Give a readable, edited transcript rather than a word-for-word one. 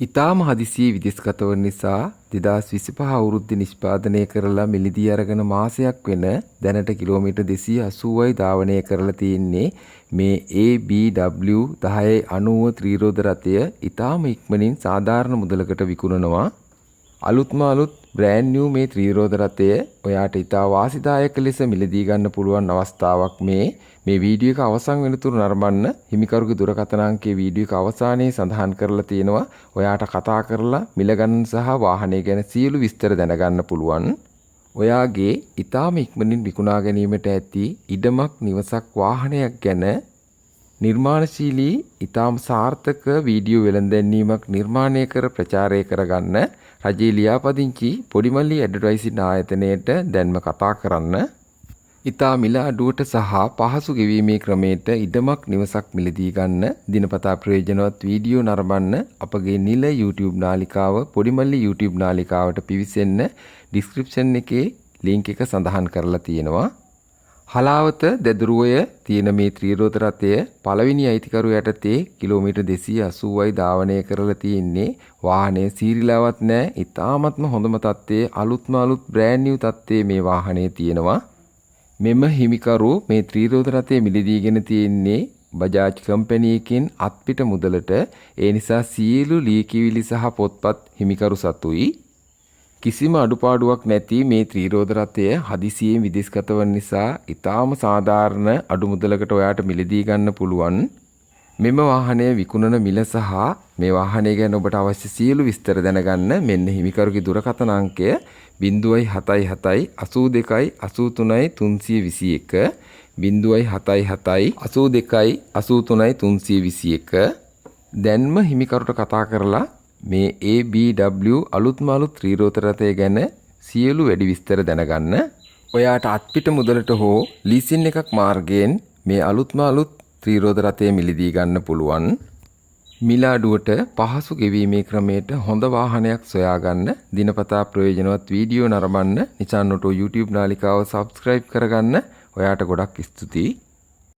ඉතාම හදිසියේ විදේශගත වන නිසා 2025 අවුරුද්දේ නිෂ්පාදනය කරලා මිලදී අරගෙන මාසයක් වෙන දැනට කිලෝමීටර් 280යි ධාවනය කරලා තියෙන්නේ මේ ABW 1090 ත්‍රිරෝද රථය ඉතාම ඉක්මනින් සාධාරණ මුදලකට විකුණනවා. අලුත්ම අලුත් බ්‍රෑන්ඩ් නිව් මේ ත්‍රිරෝද රථය ඔයාට ඉතා වාසිදායක ලෙස මිලදී ගන්න පුළුවන් අවස්ථාවක් මේ වීඩියෝ එක අවසන් වෙනතුරු නරඹන්න හිමිකරුගේ දුරකථන අංකයේ වීඩියෝ එක අවසානයේ සඳහන් කරලා තියෙනවා. ඔයාට කතා කරලා මිල ගණන සහ වාහනය ගැන සියලු විස්තර දැනගන්න පුළුවන්. ඔයාගේ ඉතාම ඉක්මනින් විකුණා ගැනීමට ඇති ඉඩමක් නිවසක් වාහනයක් ගැන නිර්මාණශීලී ඉතාම සාර්ථක වීඩියෝ වෙළඳැන්වීමක් නිර්මාණය කර ප්‍රචාරය කරගන්න රජයේ ලියාපදිංචි පොඩිමල්ලි ඇඩ්වර්ටයිසින් ආයතනයට දැන්ම කතා කරන්න. ඉතා මිල අඩුවට සහ පහසු ගෙවීමේ ක්‍රමයට ඉඩමක් නිවසක් මිලදී ගන්න දිනපතා ප්‍රයෝජනවත් වීඩියෝ නරඹන්න අපගේ නිල YouTube නාලිකාව පොඩිමල්ලි YouTube නාලිකාවට පිවිසෙන්න ඩිස්ක්‍රිප්ෂන් එකේ ලින්ක් එක සඳහන් කරලා තියෙනවා. හලාවත දෙදුරුවය තියෙන මේ ත්‍රිරෝද රථය පළවෙනි අයිතිකරු යටතේ කිලෝමීටර් 280යි ධාවනය කරලා තියෙන්නේ. වාහනේ සීරිලාවත් නැහැ. ඉතාමත්ම හොඳම තත්ත්වයේ අලුත්ම අලුත් බ්‍රෑන්ඩ් නිව් තත්ත්වයේ මේ වාහනේ තියෙනවා. මෙම හිමිකරු මේ ත්‍රිරෝද රථය මිලදීගෙන තියෙන්නේ බජාජ් කම්පැනි එකකින් අත්පිට මුදලට. ඒ නිසා සියලු ලියකියවිලි සහ පොත්පත් හිමිකරු සතුයි. කිසිම අඩුපාඩුවක් නැති මේ ත්‍රිරෝද රථය හදිසියෙන් විදේශගත වන නිසා ඉතාම සාධාරණ අඩු මුදලකට ඔයාට මිලදී ගන්න පුළුවන්. මෙම වාහනය විකුණන මිල සහ මේ වාහනය ගැන ඔබට අවශ්‍ය සියලු විස්තර දැනගන්න මෙන්න හිමිකරුගේ දුරකථන අංකය 077 82 83 321 077 82 83 321. දැන්ම හිමිකරුට කතා කරලා මේ ABW අලුත්ම අලුත් ත්‍රිරෝද රථය ගැන සියලු වැඩි විස්තර දැනගන්න. ඔයාට අත්පිට මුදලට හෝ ලීසින් එකක් මාර්ගයෙන් මේ අලුත්ම අලුත් ත්‍රිරෝද රථය මිලදී ගන්න පුළුවන්. මිල අඩුවට පහසු ගෙවීමේ ක්‍රමයට හොඳ වාහනයක් සොයාගන්න දිනපතා ප්‍රයෝජනවත් වීඩියෝ නරඹන්න නිචාන් ඔටෝ YouTube නාලිකාව subscribe කරගන්න. ඔයාට ගොඩක් ස්තුතියි.